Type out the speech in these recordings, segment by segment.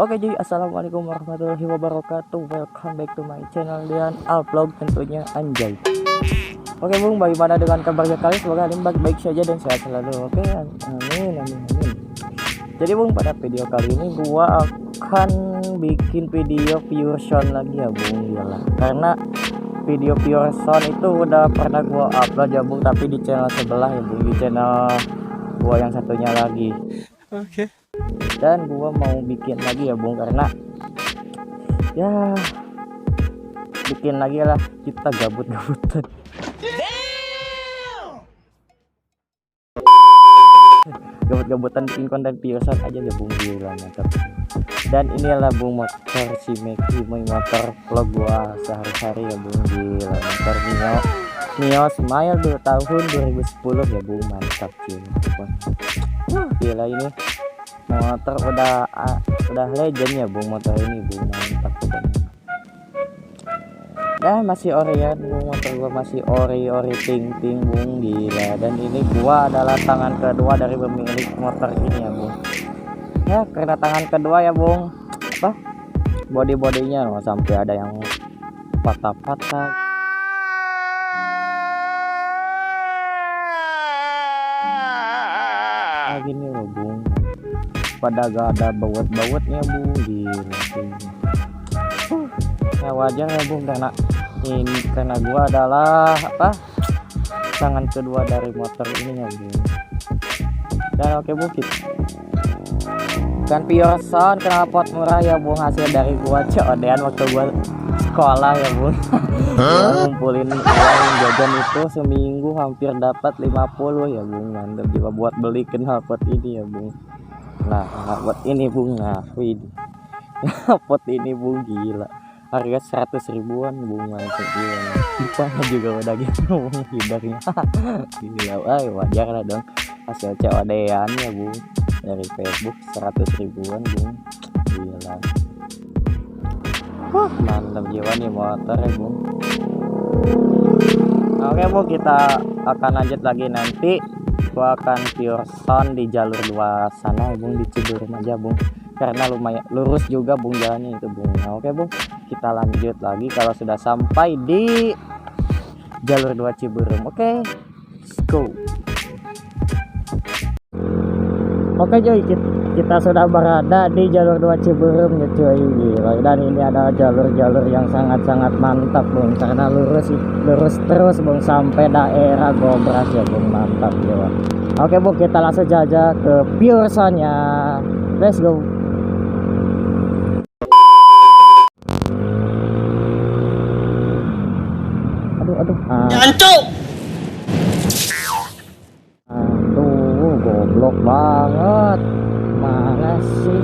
Oke jadi assalamualaikum warahmatullahi wabarakatuh. Welcome back to my channel dan vlog tentunya anjay. Oke Bung, bagaimana dengan kabarnya kalian? Semoga kalian baik-baik saja dan sehat selalu. Oke, amin. Jadi Bung, pada video kali ini gua akan bikin video pure sound lagi ya Bung, iyalah. Karena video pure sound itu udah pernah gua upload ya Bung, tapi di channel sebelah ya Bung, di channel gua yang satunya lagi. Oke. Dan gua mau bikin lagi ya Bung, karena ya bikin lagi lah, kita gabut-gabutan. Gabut-gabutan bikin konten piosan aja ya Bung, gila mantap. Dan inilah Bung motor si Meki, motor vlog gua sehari-hari ya Bung, gila motor Mio Smile 2 tahun 2010 ya Bung, mantap gila ini motor udah legend ya Bung, motor ini Bung, mantap dan masih ori ya Bung, motor gua masih ori ting Bung, gila. Dan ini gua adalah tangan kedua dari pemilik motor ini ya Bung, ya karena tangan kedua ya Bung, apa body-bodinya loh sampai ada yang patah-patah. Gini loh Bung, pada gak ada bawet-bawetnya Bung, gila. Ya wajar ya Bung, karena gua adalah apa tangan kedua dari motor ini ya Bung. Dan oke Bung, kan pure sound kenal pot murah ya Bung, hasil dari gua COD-an waktu gua sekolah ya Bung. Gua ngumpulin uang jajan itu seminggu hampir dapat 50 ya Bung, mantap juga buat beli knalpot ini ya Bung. Nah knalpot ini Bung, nah wih knalpot ini Bung, gila harga 100 ribuan Bung, mantap gila. Dipanya juga udah gitu Bung, hidarnya gila. Wajar lah dong, hasil COD-an ya Bung dari Facebook 100 ribuan Bung, gila. Mantap jiwa nih motor ya Bung. Oke Bung, kita akan lanjut lagi, nanti gua akan pure sound di jalur 2 sana ya Bung, di Ciburum aja Bung, karena lumayan lurus juga Bung jalannya itu Bung. Nah, oke Bung, kita lanjut lagi kalau sudah sampai di jalur 2 Ciburum. Oke, let's go. Oke cuy, kita sudah berada di jalur 2 Ciburum ya cuy, gila. Dan ini ada jalur-jalur yang sangat-sangat mantap Bung, karena lurus terus Bung sampai daerah Gobras ya Bung, mantap ya. Oke Bung, kita langsung aja ke pure sound-nya, let's go. Aduh Jancuk. Goblok banget, mana sih?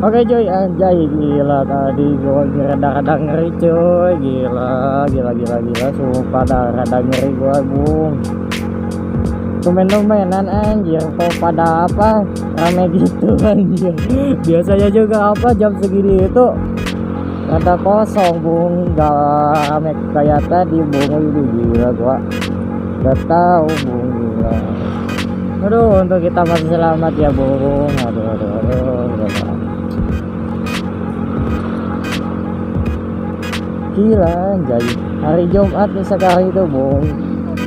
Oke cuy, anjay gila tadi gua rada ngeri cuy, gila sumpah dah rada ngeri gua bung. Tumen-tumenan anjir kok pada apa rame gitu anjir. Biasanya juga apa jam segini itu rada kosong bung, gak rame kayak tadi bung. Itu gila gua gak tahu bung, gila. Aduh untuk kita masih selamat ya bung. Aduh. Gila anjay, hari Jumat nih sekarang itu bung.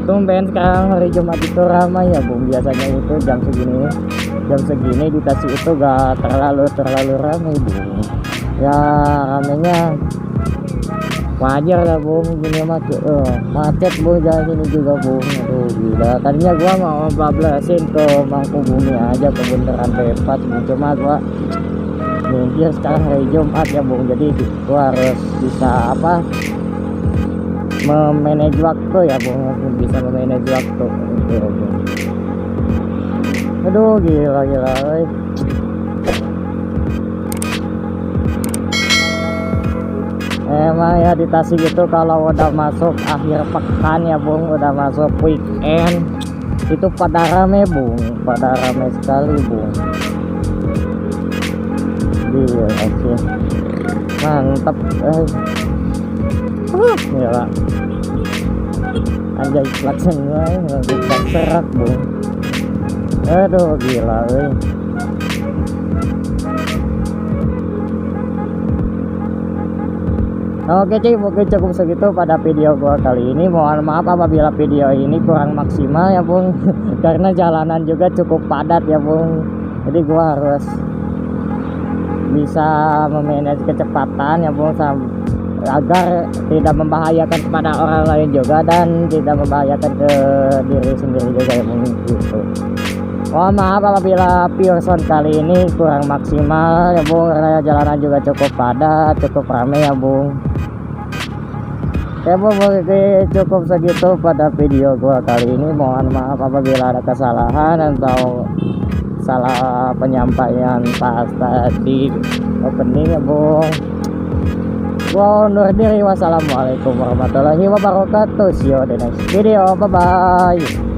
Tumben sekarang hari Jumat itu ramai ya bung. Biasanya itu jam segini di Tasik itu gak terlalu ramai bung. Ya ramenya wajar lah bung, gini macet bung jalan ini juga bung. Aduh gila, tadinya gua mau bablasin ke Mangkubumi aja ke bundaran B4 bung, cuma gua mikir sekarang hari Jumat ya bung, jadi gua harus bisa apa memanage waktu ya bung, bisa memanage waktu gitu, bung. Aduh gila emang ya di Tasik itu kalau udah masuk akhir pekan ya bung, udah masuk weekend itu pada rame bung, pada rame sekali bung. Iya oke, mantap gila anjay klakson gue bisa serak bung. Aduh gila Oke cuy, mungkin cukup segitu pada video gua kali ini. Mohon maaf apabila video ini kurang maksimal ya bung karena jalanan juga cukup padat ya bung, jadi gua harus bisa memanage kecepatan ya bung agar tidak membahayakan kepada orang lain juga dan tidak membahayakan ke diri sendiri juga ya bung gitu. Mohon maaf apabila pure sound kali ini kurang maksimal ya bung, karena jalanan juga cukup padat, cukup ramai ya bung. Oke bung, cukup segitu pada video gua kali ini. Mohon maaf apabila ada kesalahan atau salah penyampaian pas tadi opening ya bung. Gua undur diri, wassalamualaikum warahmatullahi wabarakatuh. See you the next video, bye bye.